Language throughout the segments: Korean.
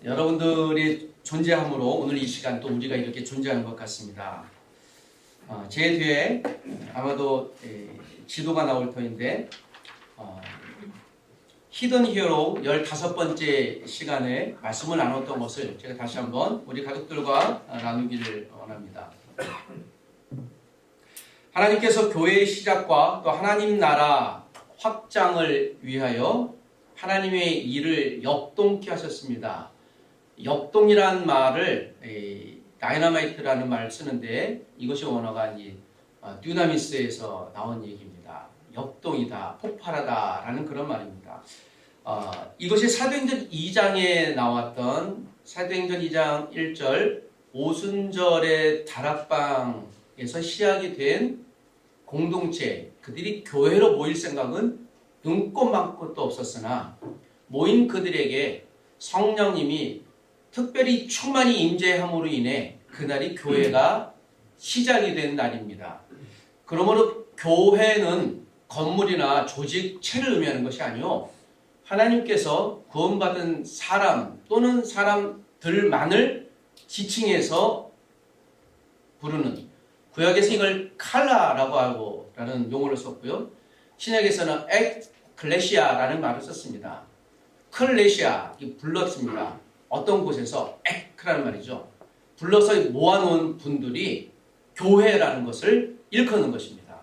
여러분들의 존재함으로 오늘 이 시간 또 우리가 이렇게 존재하는 것 같습니다. 제 뒤에 아마도 지도가 나올 터인데 히든 히어로 15번째 시간에 말씀을 나눴던 것을 제가 다시 한번 우리 가족들과 나누기를 원합니다. 하나님께서 교회의 시작과 또 하나님 나라 확장을 위하여 하나님의 일을 역동케 하셨습니다. 역동이라는 말을 다이너마이트라는 말을 쓰는데 이것이 원어가 듀나미스에서 나온 얘기입니다. 역동이다, 폭발하다라는 그런 말입니다. 이것이 사도행전 2장에 나왔던 사도행전 2장 1절 오순절의 다락방에서 시작이 된 공동체, 그들이 교회로 모일 생각은 눈꼽만큼도 없었으나 모인 그들에게 성령님이 특별히 충만히 임재함으로 인해 그날이 교회가 시작이 된 날입니다. 그러므로 교회는 건물이나 조직체를 의미하는 것이 아니요 하나님께서 구원받은 사람 또는 사람들만을 지칭해서 부르는, 구약에서 이걸 칼라라고 하고 라는 용어를 썼고요, 신약에서는 에클레시아라는 말을 썼습니다. 클레시아, 불렀습니다. 어떤 곳에서 에크라는 말이죠. 불러서 모아놓은 분들이 교회라는 것을 일컫는 것입니다.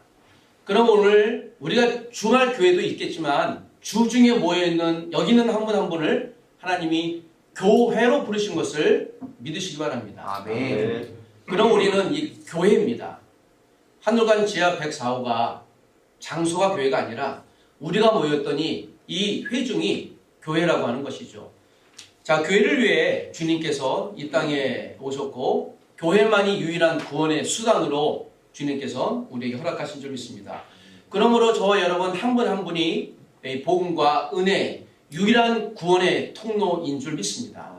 그럼 오늘 우리가 주말 교회도 있겠지만 주중에 모여있는 여기 있는 한 분 한 분을 하나님이 교회로 부르신 것을 믿으시기 바랍니다. 아멘. 그럼 우리는 이 교회입니다. 하늘관 지하 104호가 장소가 교회가 아니라 우리가 모였더니 이 회중이 교회라고 하는 것이죠. 자, 교회를 위해 주님께서 이 땅에 오셨고 교회만이 유일한 구원의 수단으로 주님께서 우리에게 허락하신 줄 믿습니다. 그러므로 저와 여러분 한 분 한 분이 복음과 은혜, 유일한 구원의 통로인 줄 믿습니다.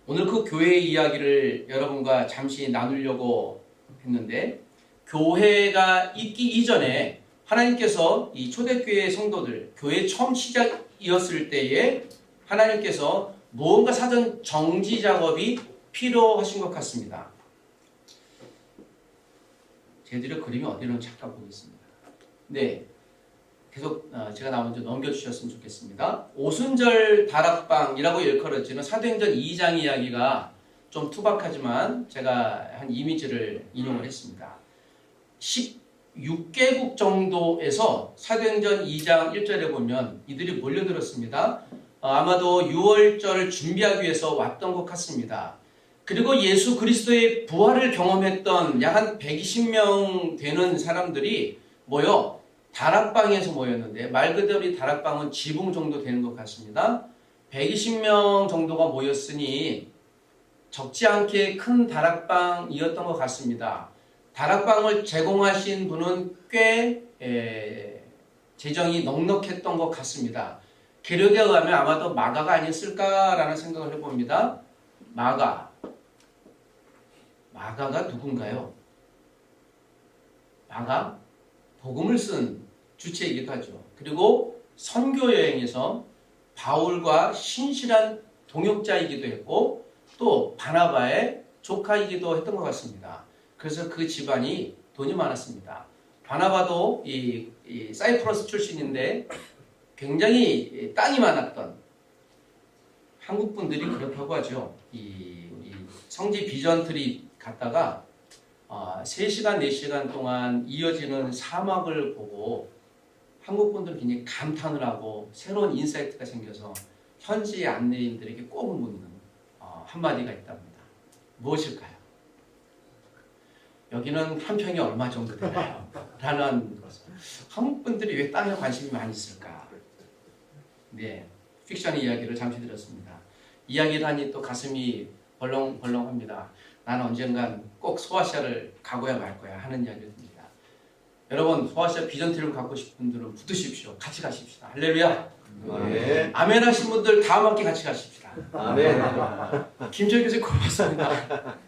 오늘 그 교회의 이야기를 여러분과 잠시 나누려고 했는데, 교회가 있기 이전에 하나님께서 이 초대교회 성도들, 교회 처음 시작이었을 때에 하나님께서 무언가 사전 정지 작업이 필요하신 것 같습니다. 제대로 그림이 어디로 잠깐 보겠습니다. 네, 계속 제가 나온 좀 넘겨주셨으면 좋겠습니다. 오순절 다락방이라고 일컬어지는 사도행전 2장 이야기가 좀 투박하지만 제가 한 이미지를 인용을 했습니다. 16개국 정도에서 사도행전 2장 1절에 보면 이들이 몰려들었습니다. 아마도 6월절을 준비하기 위해서 왔던 것 같습니다. 그리고 예수 그리스도의 부활을 경험했던 약 한 120명 되는 사람들이 모여 다락방에서 모였는데, 말 그대로 이 다락방은 지붕 정도 되는 것 같습니다. 120명 정도가 모였으니 적지 않게 큰 다락방이었던 것 같습니다. 다락방을 제공하신 분은 꽤 재정이 넉넉했던 것 같습니다. 기록에 의하면 아마도 마가가 아니었을까라는 생각을 해봅니다. 마가가 누군가요? 마가? 복음을 쓴 주체이기도 하죠. 그리고 선교 여행에서 바울과 신실한 동역자이기도 했고 또 바나바의 조카이기도 했던 것 같습니다. 그래서 그 집안이 돈이 많았습니다. 바나바도 이 사이프러스 출신인데 굉장히 땅이 많았던, 한국 분들이 그렇다고 하죠. 이 성지 비전트리 갔다가 3시간, 4시간 동안 이어지는 사막을 보고 한국 분들은 굉장히 감탄을 하고 새로운 인사이트가 생겨서 현지 안내인들에게 꼭 묻는 한마디가 있답니다. 무엇일까요? 여기는 한 평이 얼마 정도 되나요? 라는 것을. 한국 분들이 왜 땅에 관심이 많이 있을까? 네, 픽션의 이야기를 잠시 들었습니다. 이야기를 하니 또 가슴이 벌렁벌렁합니다. 나는 언젠간 꼭 소아시아를 가고야 말 거야 하는 이야기를 듭니다. 여러분, 소아시아 비전트리를 갖고 싶은 분들은 붙으십시오. 같이 가십시다. 할렐루야. 아멘. 아멘 하신 분들 다음 학기 같이 가십시다. 아멘. 김정희 교수님 고맙습니다.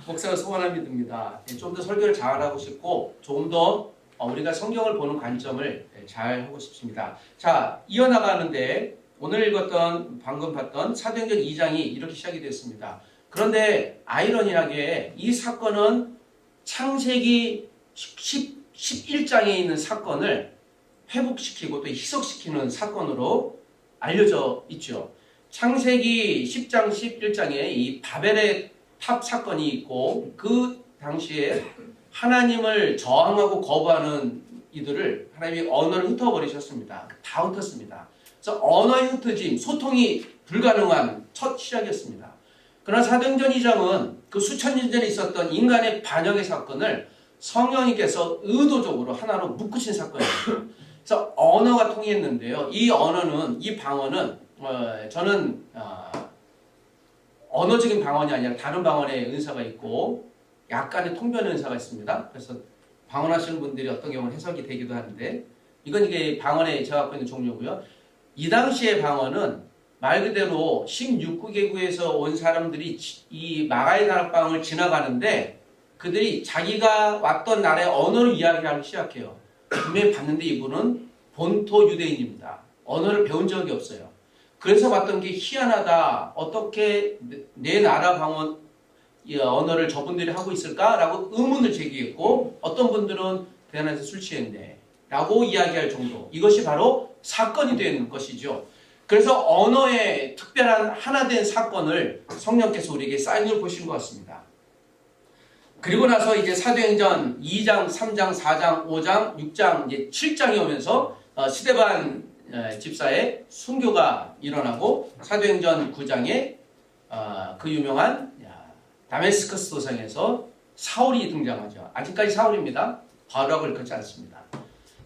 목사가 소원을 믿습니다. 좀 더 설교를 잘하고 싶고 조금 더 우리가 성경을 보는 관점을 잘 하고 싶습니다. 자, 이어나가는데 오늘 읽었던 방금 봤던 사도행전 2장이 이렇게 시작이 됐습니다. 그런데 아이러니하게 이 사건은 창세기 11장에 있는 사건을 회복시키고 또 희석시키는 사건으로 알려져 있죠. 창세기 10장, 11장에 이 바벨의 탑 사건이 있고 그 당시에 하나님을 저항하고 거부하는 이들을 하나님이 언어를 흩어버리셨습니다. 다 흩었습니다. 그래서 언어의 흩어짐, 소통이 불가능한 첫 시작이었습니다. 그러나 사도행전 2장은 그 수천 년 전에 있었던 인간의 반역의 사건을 성령님께서 의도적으로 하나로 묶으신 사건이에요. 그래서 언어가 통했는데요. 이 언어는, 이 방언은 저는 언어적인 방언이 아니라 다른 방언의 은사가 있고 약간의 통변의 은사가 있습니다. 그래서 방언하시는 분들이 어떤 경우는 해석이 되기도 하는데 이건 이게 방언에 제가 갖고 있는 종류고요. 이 당시의 방언은 말 그대로 16개국에서 온 사람들이 이 마가의 다락방을 지나가는데 그들이 자기가 왔던 나라의 언어를 이야기하기 시작해요. 분명히 봤는데 이분은 본토 유대인입니다. 언어를 배운 적이 없어요. 그래서 봤던 게 희한하다. 어떻게 내 나라 방언 언어를 저분들이 하고 있을까라고 의문을 제기했고 어떤 분들은 대단해서 술 취했네 라고 이야기할 정도. 이것이 바로 사건이 된 것이죠. 그래서 언어의 특별한 하나된 사건을 성령께서 우리에게 사인을 보신 것 같습니다. 그리고 나서 이제 사도행전 2장, 3장, 4장, 5장, 6장, 이제 7장이 오면서 스데반 집사의 순교가 일어나고 사도행전 9장에 그 유명한 다메스커스 도상에서 사울이 등장하죠. 아직까지 사울입니다. 바락을 걷지 않습니다.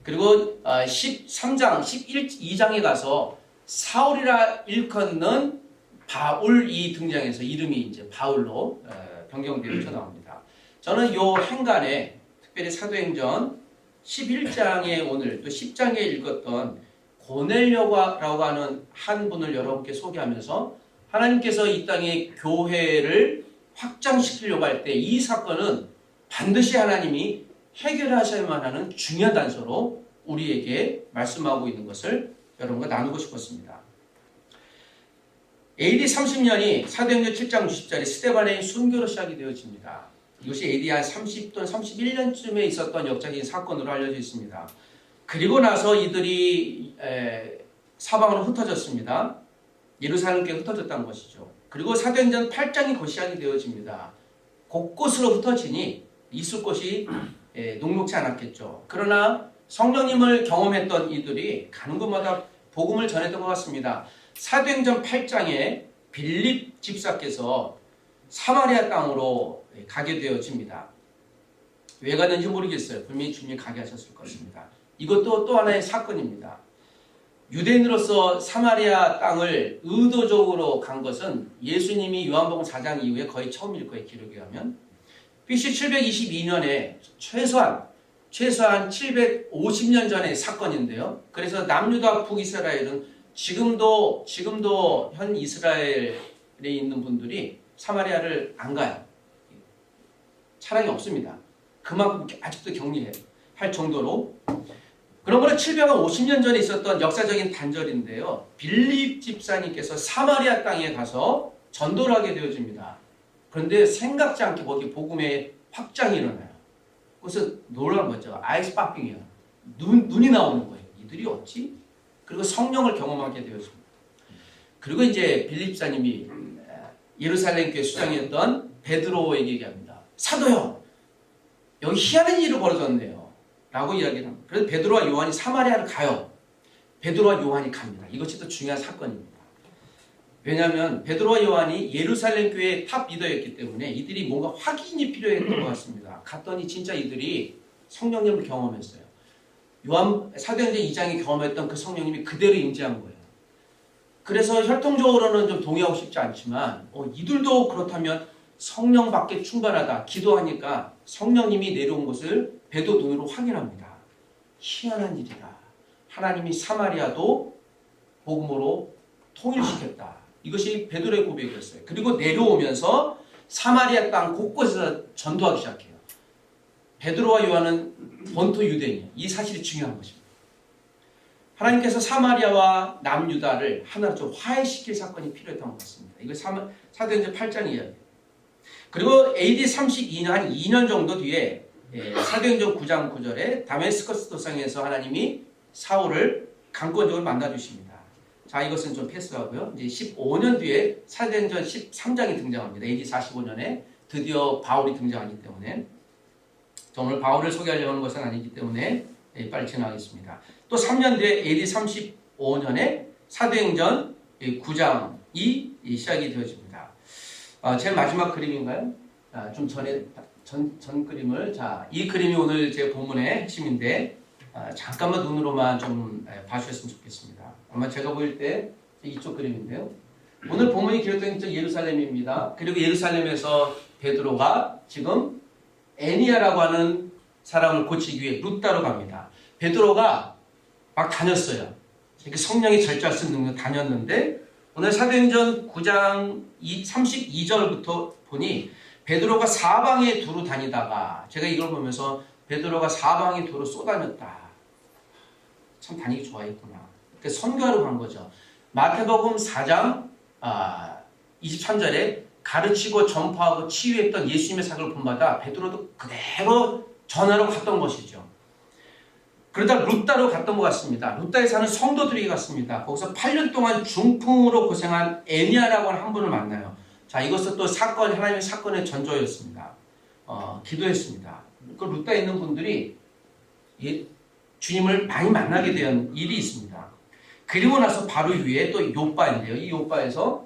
그리고 13장, 12장에 가서 사울이라 일컫는 바울이 등장해서 이름이 이제 바울로 변경되어져 나옵니다. 저는 요 행간에 특별히 사도행전 11장에 오늘 또 10장에 읽었던 고넬료라고 하는 한 분을 여러분께 소개하면서 하나님께서 이 땅에 교회를 확장시키려고 할 때 이 사건은 반드시 하나님이 해결하셔야만 하는 중요한 단서로 우리에게 말씀하고 있는 것을 여러분과 나누고 싶었습니다. AD 30년이 사도행전 7장 60절에 스데반의 순교로 시작이 되어집니다. 이것이 AD 한 30 또는 31년쯤에 있었던 역사적인 사건으로 알려져 있습니다. 그리고 나서 이들이 사방으로 흩어졌습니다. 예루살렘께 흩어졌다는 것이죠. 그리고 사도행전 8장이 곧 시작이 되어집니다. 곳곳으로 흩어지니 있을 곳이 녹록지 않았겠죠. 그러나 성령님을 경험했던 이들이 가는 곳마다 복음을 전했던 것 같습니다. 사도행전 8장에 빌립 집사께서 사마리아 땅으로 가게 되어집니다. 왜 가는지 모르겠어요. 분명히 주님이 가게 하셨을 것입니다. 이것도 또 하나의 사건입니다. 유대인으로서 사마리아 땅을 의도적으로 간 것은 예수님이 요한복음 4장 이후에 거의 처음일 거예요. 기록에 하면. BC 722년에 최소한 750년 전의 사건인데요. 그래서 남유다 북이스라엘은 지금도 현 이스라엘에 있는 분들이 사마리아를 안 가요. 차량이 없습니다. 그만큼 아직도 격리할 정도로. 그러므로 750년 전에 있었던 역사적인 단절인데요. 빌립 집사님께서 사마리아 땅에 가서 전도를 하게 되어집니다. 그런데 생각지 않게 거기 복음의 확장이 일어나요. 그래서 놀란 거죠. 아이스 파핑이에요. 눈이 나오는 거예요. 이들이 어찌? 그리고 성령을 경험하게 되었습니다. 그리고 이제 빌립 집사님이 예루살렘 교회 수장이었던 베드로에게 얘기합니다. 사도요, 여기 희한한 일이 벌어졌네요. 라고 이야기를 합니다. 그래서 베드로와 요한이 사마리아를 가요. 베드로와 요한이 갑니다. 이것이 더 중요한 사건입니다. 왜냐하면 베드로와 요한이 예루살렘 교회의 탑 리더였기 때문에 이들이 뭔가 확인이 필요했던 것 같습니다. 갔더니 진짜 이들이 성령님을 경험했어요. 사도행전 2장에 경험했던 그 성령님이 그대로 임재한 거예요. 그래서 혈통적으로는 좀 동의하고 싶지 않지만 이들도 그렇다면 성령 받게 충분하다. 기도하니까 성령님이 내려온 것을 베드로 눈으로 확인합니다. 희한한 일이다. 하나님이 사마리아도 복음으로 통일시켰다. 이것이 베드로의 고백이었어요. 그리고 내려오면서 사마리아 땅 곳곳에서 전도하기 시작해요. 베드로와 요한은 본토 유대인이에요. 이 사실이 중요한 것입니다. 하나님께서 사마리아와 남유다를 하나로 좀 화해시킬 사건이 필요했던 것 같습니다. 이거 사도행전 8장 이야기예요. 그리고 AD 32년, 한 2년 정도 뒤에 사도행전 9장 9절에 다메스커스 도상에서 하나님이 사울을 강권적으로 만나주십니다. 자, 이것은 좀 패스하고요. 이제 15년 뒤에 사도행전 13장이 등장합니다. AD 45년에 드디어 바울이 등장하기 때문에, 오늘 바울을 소개하려고 하는 것은 아니기 때문에 빨리 지나가겠습니다. 또 3년 뒤에 AD 35년에 사도행전 9장이 시작이 되어집니다. 제일 마지막 그림인가요? 좀 전에 전 그림을, 자, 이 그림이 오늘 제 본문의 핵심인데 잠깐만 눈으로만 좀 봐주셨으면 좋겠습니다. 아마 제가 보일 때 이쪽 그림인데요. 오늘 본문이 기록된 예루살렘입니다. 그리고 예루살렘에서 베드로가 지금 애니아라고 하는 사람을 고치기 위해 루따로 갑니다. 베드로가 막 다녔어요. 이렇게 성령이 절제할 수 있는 능력 다녔는데, 오늘 사도행전 9장 32절부터 보니 베드로가 사방에 두루 다니다가, 제가 이걸 보면서 베드로가 사방에 두루 쏘다녔다. 참 다니기 좋아했구나. 그래서 선교하러 간 거죠. 마태복음 4장 23절에 가르치고 전파하고 치유했던 예수님의 사역을 본받아 베드로도 그대로 전하러 갔던 것이죠. 그러다 루따로 갔던 것 같습니다. 루따에 사는 성도들이 갔습니다. 거기서 8년 동안 중풍으로 고생한 애니아라고 하는 한 분을 만나요. 자, 이것은 또 하나님의 사건의 전조였습니다. 기도했습니다. 그 루따에 있는 분들이 주님을 많이 만나게 된 일이 있습니다. 그리고 나서 바로 위에 또 요바인데요. 이 요바에서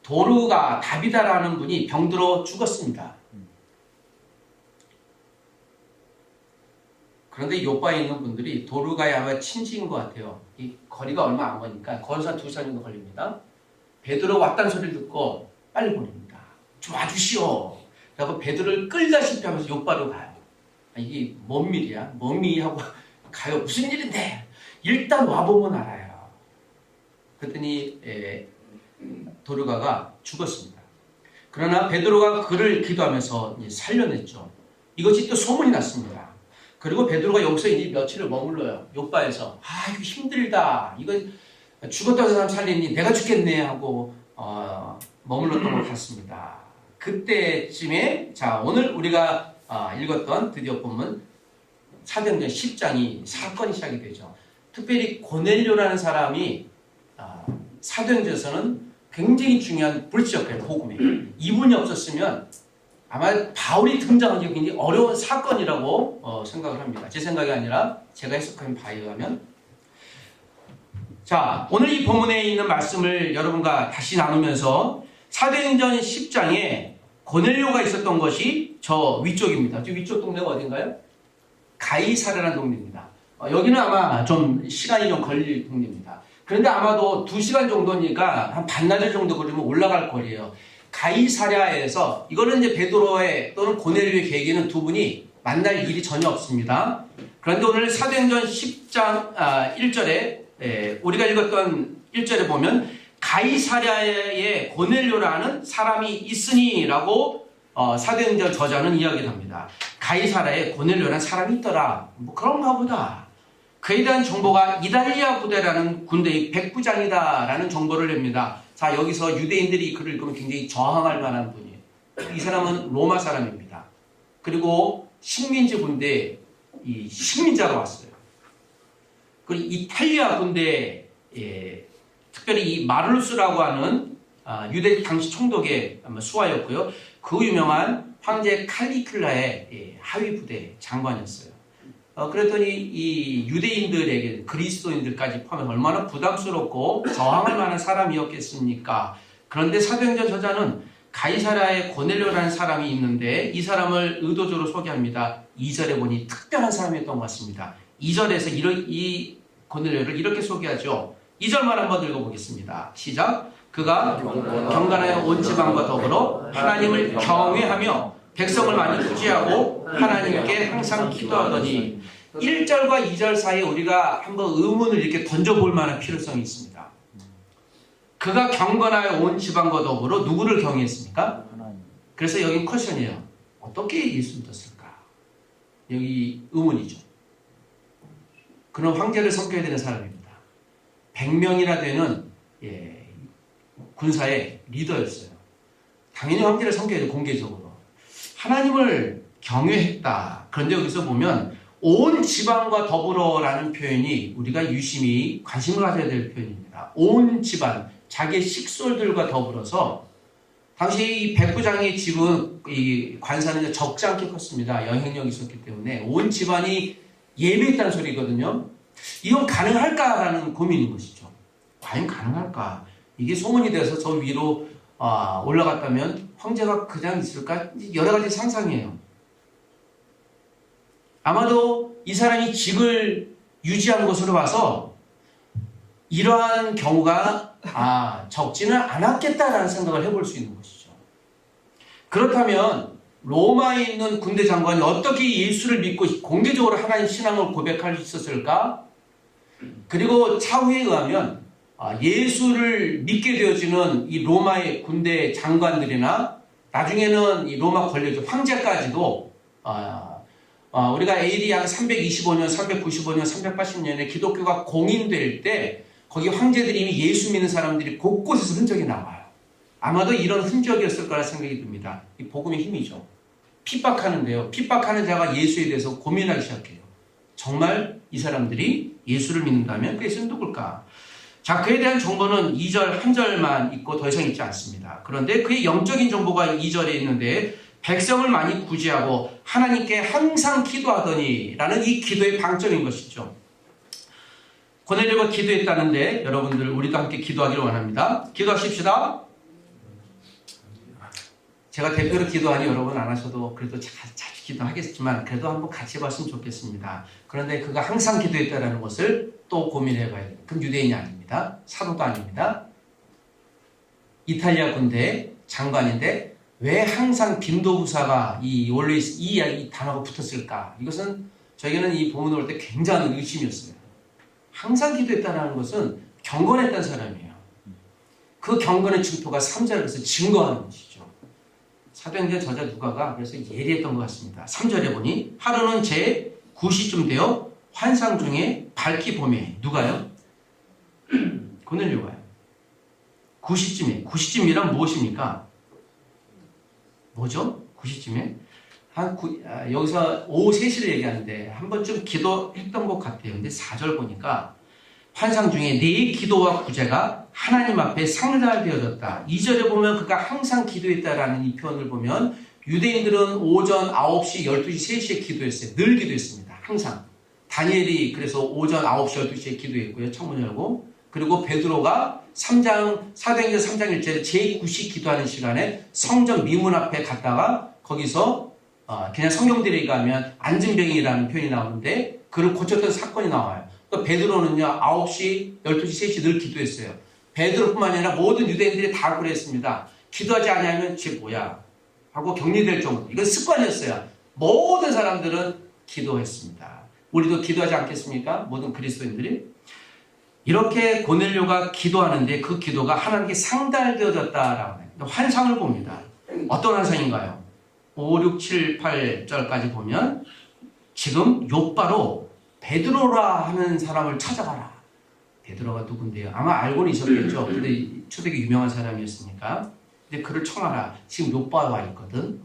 도르가 다비다라는 분이 병들어 죽었습니다. 그런데 요바에 있는 분들이 도르가의 아마 친지인 것 같아요. 이 거리가 얼마 안 거니까 걸어서 2시간 정도 걸립니다. 베드로 왔다는 소리를 듣고 빨리 보냅니다. 좀 와주시오. 그리고 베드로를 끌다시피 하면서 요바로 가요. 이게 뭔 일이야? 뭔 일이하고 가요. 무슨 일인데? 일단 와보면 알아요. 그랬더니 도르가가 죽었습니다. 그러나 베드로가 그를 기도하면서 살려냈죠. 이것이 또 소문이 났습니다. 그리고 베드로가 여기서 이제 며칠을 머물러요. 요바에서. 이거 힘들다. 이거 죽었다는 사람 살리니 내가 죽겠네 하고 머물렀던 것 같습니다. 그때쯤에, 자, 오늘 우리가 읽었던 드디어 본문 사도행전 10장이 사건이 시작이 되죠. 특별히 고넬료라는 사람이 사도행전에서는 굉장히 중요한 브릿지 역할, 복음에. 이분이 없었으면 아마 바울이 등장하기 굉장히 어려운 사건이라고 생각을 합니다. 제 생각이 아니라 제가 해석한 바에 의하면. 자, 오늘 이 본문에 있는 말씀을 여러분과 다시 나누면서 사도행전 10장에 고넬료가 있었던 것이 저 위쪽입니다. 저 위쪽 동네가 어딘가요? 가이사랴라는 동네입니다. 여기는 아마 좀 시간이 좀 걸릴 동네입니다. 그런데 아마도 2시간 정도니까 한 반나절 정도 걸리면 올라갈 거리예요. 가이사랴에서, 이거는 이제 베드로의 또는 고넬료의 계획에는 두 분이 만날 일이 전혀 없습니다. 그런데 오늘 사도행전 10장 1절에 우리가 읽었던 1절에 보면 가이사랴에 고넬료라는 사람이 있으니라고 사도행전 저자는 이야기를 합니다. 가이사랴에 고넬료라는 사람이 있더라. 뭐 그런가 보다. 그에 대한 정보가 이달리아 부대라는 군대의 백부장이다라는 정보를 냅니다. 자, 여기서 유대인들이 그를 읽으면 굉장히 저항할 만한 분이에요. 이 사람은 로마 사람입니다. 그리고 식민지 군대 이 식민자로 왔어요. 그리고 이탈리아 군대 특별히 이 마를루스라고 하는 유대 당시 총독의 수하였고요. 그 유명한 황제 칼리큘라의 하위 부대 장관이었어요. 그랬더니 이 유대인들에게 그리스도인들까지 포함해 얼마나 부담스럽고 저항할 만한 사람이었겠습니까? 그런데 사도행전 저자는 가이사랴에 고넬료라는 사람이 있는데 이 사람을 의도적으로 소개합니다. 2절에 보니 특별한 사람이었던 것 같습니다. 2절에서 이 고넬료를 이렇게 소개하죠. 2절만 한번 읽어보겠습니다. 시작. 그가 경건하여 온 지방과 더불어 하나님을 경외하며 백성을 많이 구제하고 하나님께 항상 기도하더니 1절과 2절 사이에 우리가 한번 의문을 이렇게 던져볼 만한 필요성이 있습니다. 그가 경건하여 온 지방과 더불어 누구를 경외했습니까? 그래서 여기 퀘션이에요. 어떻게 예수 믿었을까? 여기 의문이죠. 그는 황제를 섬겨야 되는 사람입니다. 100명이나 되는 군사의 리더였어요. 당연히 황제를 섬겨야 돼, 공개적으로. 하나님을 경외했다. 그런데 여기서 보면 온 지방과 더불어라는 표현이 우리가 유심히 관심을 가져야 될 표현입니다. 온 집안, 자기의 식솔들과 더불어서 당시 이 백부장의 집은 이 관사는 적지 않게 컸습니다. 영향력이 있었기 때문에 온 집안이 예배했다는 소리거든요. 이건 가능할까라는 고민인 것이죠. 과연 가능할까? 이게 소문이 돼서 저 위로 올라갔다면 황제가 그냥 있을까? 여러 가지 상상이에요. 아마도 이 사람이 직을 유지한 것으로 봐서 이러한 경우가 적지는 않았겠다라는 생각을 해볼 수 있는 것이죠. 그렇다면 로마에 있는 군대 장관이 어떻게 예수를 믿고 공개적으로 하나님 신앙을 고백할 수 있었을까? 그리고 차후에 의하면 예수를 믿게 되어지는 이 로마의 군대 장관들이나 나중에는 이 로마 권력자 황제까지도 우리가 AD 약 325년, 395년, 380년에 기독교가 공인될 때 거기 황제들이 이미 예수 믿는 사람들이 곳곳에서 흔적이 나와요. 아마도 이런 흔적이었을 거라 생각이 듭니다. 이 복음의 힘이죠. 핍박하는데요. 핍박하는 자가 예수에 대해서 고민하기 시작해요. 정말 이 사람들이 예수를 믿는다면 그 예수는 누굴까? 자, 그에 대한 정보는 2절 한 절만 있고 더 이상 있지 않습니다. 그런데 그의 영적인 정보가 2절에 있는데 백성을 많이 구제하고 하나님께 항상 기도하더니 라는 이 기도의 방점인 것이죠. 고넬료가 기도했다는데 여러분들 우리도 함께 기도하기를 원합니다. 기도하십시다. 제가 대표로 기도하니 여러분 안 하셔도 그래도 자주 기도하겠지만 그래도 한번 같이 봤으면 좋겠습니다. 그런데 그가 항상 기도했다는 것을 또 고민해 봐야 돼요. 그건 유대인이 아닙니다. 사도도 아닙니다. 이탈리아 군대 장관인데 왜 항상 빈도부사가 이 단어가 붙었을까? 이것은 저에게는 이 본문을 볼 때 굉장한 의심이었어요. 항상 기도했다는 것은 경건했던 사람이에요. 그 경건의 증표가 3절에 그래서 증거하는 것이죠. 사도행전 저자 누가가 그래서 예리했던 것 같습니다. 3절에 보니 하루는 제 9시쯤 되어 환상 중에 밝히 보매 누가요? 고넬료가요. 9시쯤이란 무엇입니까? 뭐죠? 9시쯤에? 여기서 오후 3시를 얘기하는데 한 번쯤 기도했던 것 같아요. 근데 4절 보니까 환상 중에 네 기도와 구제가 하나님 앞에 상달되어졌다. 2절에 보면 그가 항상 기도했다라는 이 표현을 보면 유대인들은 오전 9시, 12시, 3시에 기도했어요. 늘 기도했습니다. 항상. 다니엘이 그래서 오전 9시, 12시에 기도했고요. 창문 열고. 그리고 베드로가 사도행전 3장 1절에 제9시 기도하는 시간에 성전 미문 앞에 갔다가 거기서 그냥 성경들에 가면 안진병이라는 표현이 나오는데 그를 고쳤던 사건이 나와요. 또 베드로는요 9시, 12시, 3시 늘 기도했어요. 베드로뿐만 아니라 모든 유대인들이 다 그랬습니다. 기도하지 않으면 쟤 뭐야 하고 격리될 정도. 이건 습관이었어요. 모든 사람들은 기도했습니다. 우리도 기도하지 않겠습니까? 모든 그리스도인들이. 이렇게 고넬료가 기도하는데 그 기도가 하나님께 상달되어졌다라고 해요. 환상을 봅니다. 어떤 환상인가요? 5, 6, 7, 8절까지 보면 지금 욥바로 베드로라 하는 사람을 찾아가라. 베드로가 누군데요? 아마 알고는 있었겠죠. 근데 초대기 유명한 사람이었으니까. 근데 그를 청하라. 지금 욥바에 와 있거든.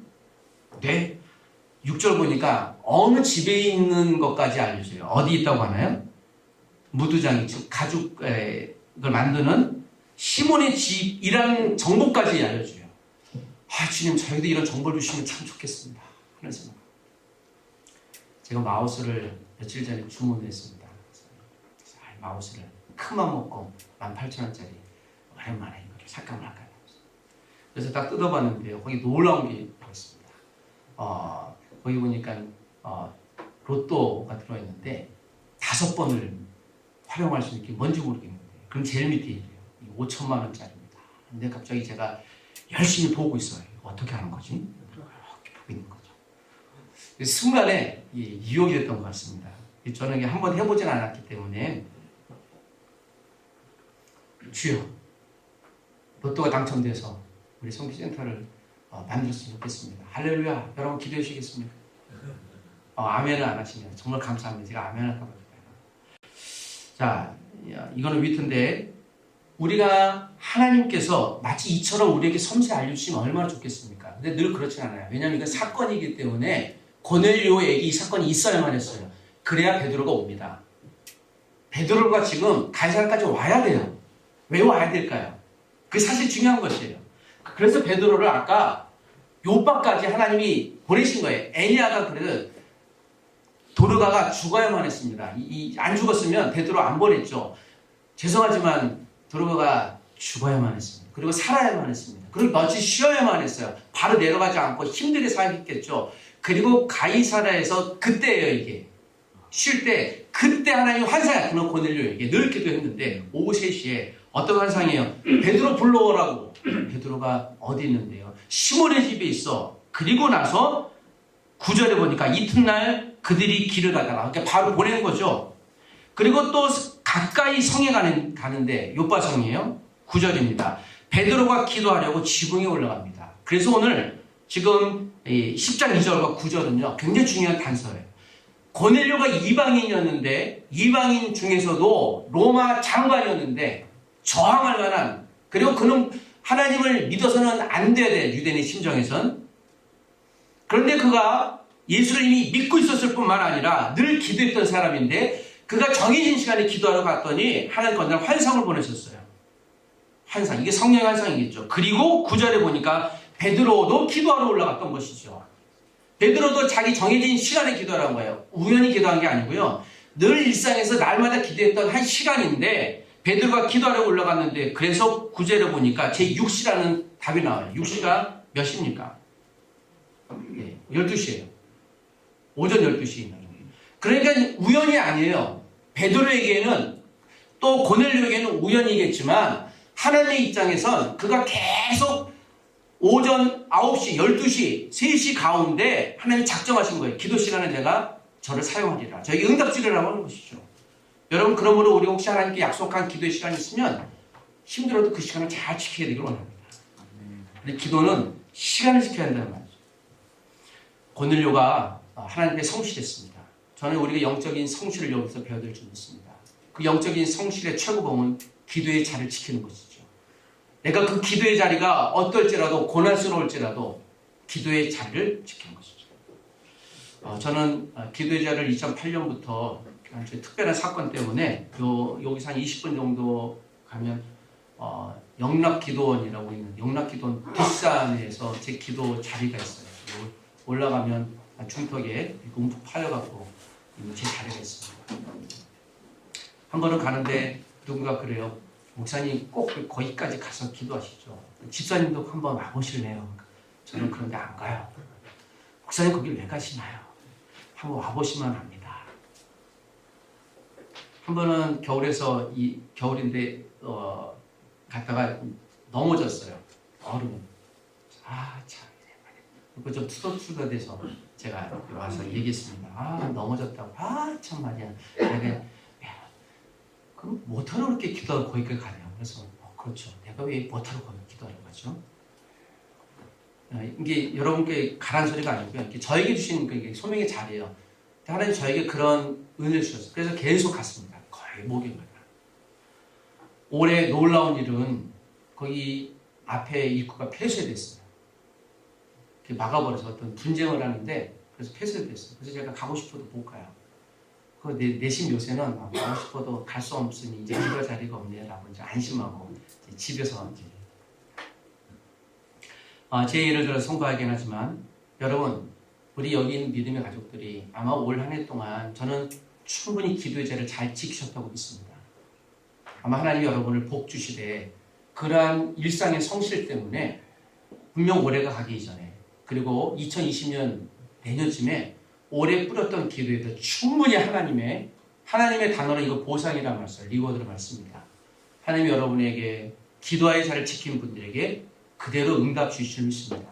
네. 6절 보니까 어느 집에 있는 것까지 알려줘요. 어디 있다고 하나요? 무두장이 즉 가죽을 만드는 시몬의 집이라는 정보까지 알려줘요. 주님 저희도 이런 정보를 주시면 참 좋겠습니다 하는 생각. 제가 마우스를 며칠 전에 주문했습니다. 마우스를 큰맘 먹고 18,000원짜리 오랜만에 이거를 삭감을 할까요? 그래서 딱 뜯어봤는데요. 거기 놀라운 게 있습니다. 거기 보니까 로또가 들어있는데 5번을 활용할 수 있는 게 뭔지 모르겠는데 그럼 제일 밑에 있어요. 5천만 원짜리입니다. 근데 갑자기 제가 열심히 보고 있어요. 어떻게 하는 거지? 이렇게 보고 있는 거죠. 순간에 유혹이 됐던 것 같습니다. 저는 한번 해보진 않았기 때문에 주여 로또가 당첨돼서 우리 성기센터를 만들었으면 좋겠습니다. 할렐루야. 여러분 기도해 주시겠습니까? 아멘을 안 하시면 정말 감사합니다. 제가 아멘 할까 봐요. 자, 이거는 위트인데 우리가 하나님께서 마치 이처럼 우리에게 섬세히 알려주시면 얼마나 좋겠습니까? 근데 늘 그렇지 않아요. 왜냐하면 이건 사건이기 때문에 고넬료에게 이 사건이 있어야만 했어요. 그래야 베드로가 옵니다. 베드로가 지금 가이사랴까지 와야 돼요. 왜 와야 될까요? 그게 사실 중요한 것이에요. 그래서 베드로를 아까 요바까지 하나님이 보내신 거예요. 엘리야가 그래서 도르가가 죽어야만 했습니다. 안 죽었으면 베드로 안 보냈죠. 죄송하지만 도르가가 죽어야만 했습니다. 그리고 살아야만 했습니다. 그리고 며칠 쉬어야만 했어요. 바로 내려가지 않고 힘들게 살겠죠. 그리고 가이사랴에서 그때예요, 이게. 쉴 때, 그때 하나님 환상이 그는 고넬료에게 늘 기도했는데 오후 3시에 어떤 환상이에요? 베드로 불러오라고. 베드로가 어디 있는데요? 시몬의 집에 있어. 그리고 나서 9절에 보니까 이튿날 그들이 길을 가다가 그러니까 바로 보낸 거죠. 그리고 또 가까이 성에 가는데 요빠 성이에요. 9절입니다. 베드로가 기도하려고 지붕에 올라갑니다. 그래서 오늘 지금 10장 2절과 9절은요. 굉장히 중요한 단서예요. 고넬료가 이방인이었는데 이방인 중에서도 로마 장관이었는데 저항할 만한 그리고 그는 하나님을 믿어서는 안 돼야 돼. 유대인의 심정에선. 그런데 그가 예수를 이미 믿고 있었을 뿐만 아니라 늘 기도했던 사람인데 그가 정해진 시간에 기도하러 갔더니 하나님 건날 환상을 보내셨어요. 환상. 이게 성령의 환상이겠죠. 그리고 9절에 보니까 베드로도 기도하러 올라갔던 것이죠. 베드로도 자기 정해진 시간에 기도하라는 거예요. 우연히 기도한 게 아니고요. 늘 일상에서 날마다 기도했던 한 시간인데 베드로가 기도하러 올라갔는데 그래서 9절에 보니까 제6시라는 답이 나와요. 6시가 몇 시입니까? 네, 12시예요. 오전 12시. 그러니까 우연이 아니에요. 베드로에게는 또 고넬료에게는 우연이겠지만 하나님의 입장에선 그가 계속 오전 9시, 12시, 3시 가운데 하나님이 작정하신 거예요. 기도 시간에 내가 저를 사용하리라. 저에게 응답주리라고 하는 것이죠. 여러분 그러므로 우리 혹시 하나님께 약속한 기도의 시간이 있으면 힘들어도 그 시간을 잘 지켜야 되길 원합니다. 근데 기도는 시간을 지켜야 한다는 말이죠. 고넬료가 하나님께 성실했습니다. 저는 우리가 영적인 성실을 여기서 배워야 될 줄 믿습니다. 그 영적인 성실의 최고봉은 기도의 자리를 지키는 것이죠. 내가 그 기도의 자리가 어떨지라도 고난스러울지라도 기도의 자리를 지키는 것이죠. 저는 기도의 자리를 2008년부터 특별한 사건 때문에 여기서 한 20분 정도 가면 영락기도원이라고 있는 영락기도원 뒷산에서 제 기도 자리가 있어요. 올라가면 중턱에 움푹 파여갖고 제 자리가 있습니다. 한 번은 가는데 누군가 그래요. 목사님 꼭 거기까지 가서 기도하시죠. 집사님도 한번 와보실래요? 저는 그런데 안 가요. 목사님 거기 왜 가시나요? 한번 와보시면 합니다. 한 번은 겨울에서 겨울인데 갔다가 넘어졌어요. 얼음. 참. 그거 좀 투덜투덜해서 제가 와서 얘기했습니다. 넘어졌다고. 참 말이야. 내가 그럼 뭐하러 그렇게 기도하고 거기까지 가냐. 그래서 그렇죠. 내가 왜 뭐하러 거기 기도하러 가죠? 이게 여러분께 가란 소리가 아니고요. 이게 저에게 주신 그 소명의 자리예요. 하나님 저에게 그런 은혜를 주셨어요. 그래서 계속 갔습니다. 거의 목요일마다. 올해 놀라운 일은 거기 앞에 입구가 폐쇄됐어요. 막아버려서 어떤 분쟁을 하는데 그래서 폐쇄됐어요. 그래서 제가 가고 싶어도 못 가요. 그 내심 요새는 가고 싶어도 갈 수 없으니 이제 기도 자리가 없네라고 이제 안심하고 이제 집에서 이제 제 예를 들어 송구하긴 하지만 여러분 우리 여기 있는 믿음의 가족들이 아마 올 한 해 동안 저는 충분히 기도의 자리를 잘 지키셨다고 믿습니다. 아마 하나님 여러분을 복 주시되 그러한 일상의 성실 때문에 분명 올해가 가기 이전에 그리고 2020년 내년쯤에 올해 뿌렸던 기도에도 충분히 하나님의 단어는 이거 보상이라는 말씀, 리워드를 말씀입니다. 하나님 여러분에게 기도의 자리를 지킨 분들에게 그대로 응답 주실 줄 믿습니다.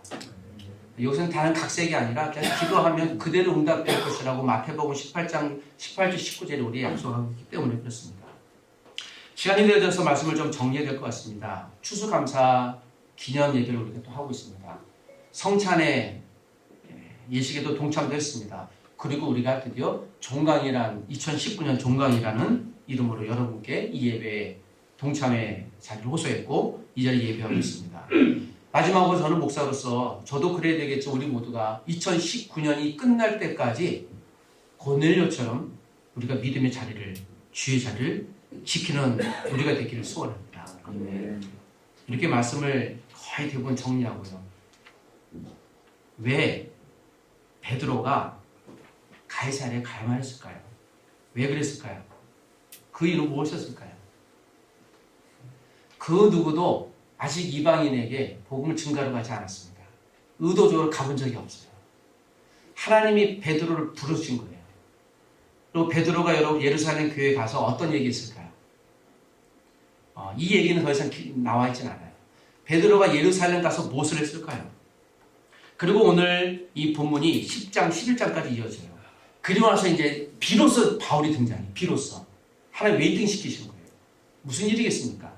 여기서는 다른 각색이 아니라 그냥 기도하면 그대로 응답될 것이라고 마태복음 18장 18절 19절에 우리 약속하고 있기 때문에 그렇습니다. 시간이 되어져서 말씀을 좀 정리해야 될 것 같습니다. 추수감사 기념 얘기를 우리가 또 하고 있습니다. 성찬의 예식에도 동참도 했습니다. 그리고 우리가 드디어 종강이란 2019년 종강이라는 이름으로 여러분께 이 예배에 동참의 자리를 호소했고 이 자리에 예배하고 있습니다. 마지막으로 저는 목사로서 저도 그래야 되겠죠. 우리 모두가 2019년이 끝날 때까지 고넬료처럼 우리가 믿음의 자리를, 주의 자리를 지키는 우리가 되기를 소원합니다. 이렇게 말씀을 거의 대부분 정리하고요. 왜 베드로가 가이사랴에 가야만 했을까요? 왜 그랬을까요? 그 이유는 무엇이었을까요? 그 누구도 아직 이방인에게 복음을 증가로 가지 않았습니다. 의도적으로 가본 적이 없어요. 하나님이 베드로를 부르신 거예요. 그리고 베드로가 여러분 예루살렘 교회에 가서 어떤 얘기 했을까요? 이 얘기는 더 이상 나와 있진 않아요. 베드로가 예루살렘 가서 무엇을 했을까요? 그리고 오늘 이 본문이 10장, 11장까지 이어져요. 그리고 나서 이제 비로소 바울이 등장해요. 비로소. 하나님 웨이팅 시키신 거예요. 무슨 일이겠습니까?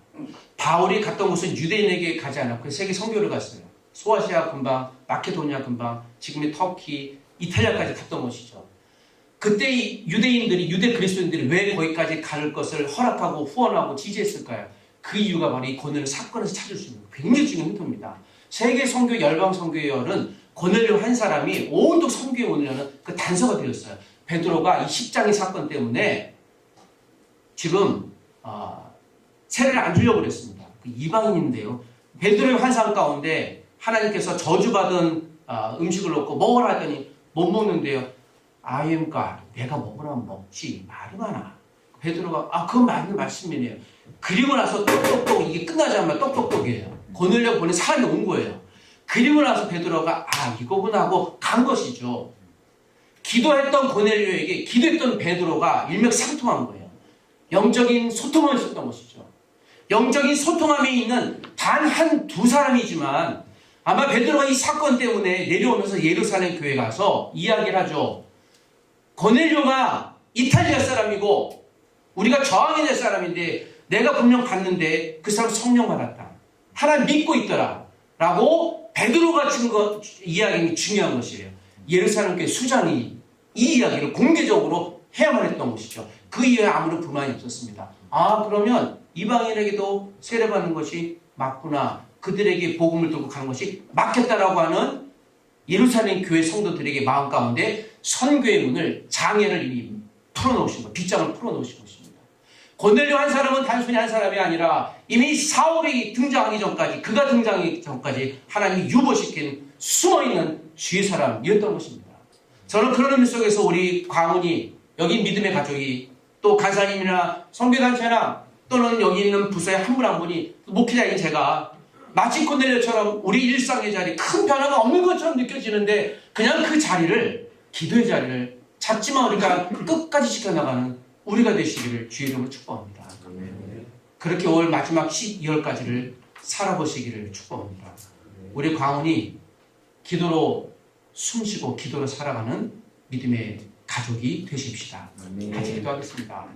바울이 갔던 곳은 유대인에게 가지 않았고 세계 선교를 갔어요. 소아시아 근방, 마케도니아 근방, 지금의 터키, 이탈리아까지 갔던 곳이죠. 그때 이 유대인들이, 유대 그리스도인들이 왜 거기까지 갈 것을 허락하고 후원하고 지지했을까요? 그 이유가 바로 이 고넬료 사건에서 찾을 수 있는 굉장히 중요한 힌트입니다. 세계 선교 열방 선교회열은 고넬료 한 사람이 온통 선교에 오려는 그 단서가 되었어요. 베드로가 이 십장의 사건 때문에 지금 세례를 안 주려고 그랬습니다. 그 이방인인데요. 베드로의 환상 가운데 하나님께서 저주받은 음식을 넣고 먹으라 하더니 못 먹는데요. I am God. 내가 먹으라면 먹지. 말이 많아. 베드로가 그건 맞는 말씀이네요. 그리고 나서 똑똑똑 이게 끝나지 않으면 똑똑똑이에요. 고넬료 보낸 사람이 온 거예요. 그리고 나서 베드로가 이거구나 하고 간 것이죠. 기도했던 고넬료에게 기도했던 베드로가 일맥상통한 거예요. 영적인 소통을 했었던 것이죠. 영적인 소통함에 있는 단 두 사람이지만 아마 베드로가 이 사건 때문에 내려오면서 예루살렘 교회 가서 이야기를 하죠. 고넬료가 이탈리아 사람이고 우리가 저항이 될 사람인데 내가 분명 봤는데 그 사람 성령 받았다. 하나님 믿고 있더라. 라고 베드로가 이야기가 중요한 것이에요. 예루살렘 교회 수장이 이 이야기를 공개적으로 해야만 했던 것이죠. 그 이후에 아무런 불만이 없었습니다. 그러면 이방인에게도 세례받는 것이 맞구나. 그들에게 복음을 들고 가는 것이 맞겠다라고 하는 예루살렘 교회 성도들에게 마음 가운데 선교의 문을, 장애를 이미 풀어놓으신 것, 빗장을 풀어놓으신 것입니다. 고넬료 한 사람은 단순히 한 사람이 아니라 이미 사울이 등장하기 전까지, 그가 등장하기 전까지 하나님이 유보시킨 숨어있는 주의 사람이었던 것입니다. 저는 그런 의미 속에서 우리 광운이, 여기 믿음의 가족이, 또 간사님이나 선교단체나 또는 여기 있는 부서의 한 분 한 분이, 목회자인 제가 마치 고넬료처럼 우리 일상의 자리 큰 변화가 없는 것처럼 느껴지는데 그냥 그 자리를, 기도의 자리를 찾지만 우리가 끝까지 지켜나가는 우리가 되시기를 주의 이름으로 축복합니다. 그렇게 올 마지막 12월까지를 살아보시기를 축복합니다. 우리 광운이 기도로 숨쉬고 기도로 살아가는 믿음의 가족이 되십시다. 같이 기도하겠습니다.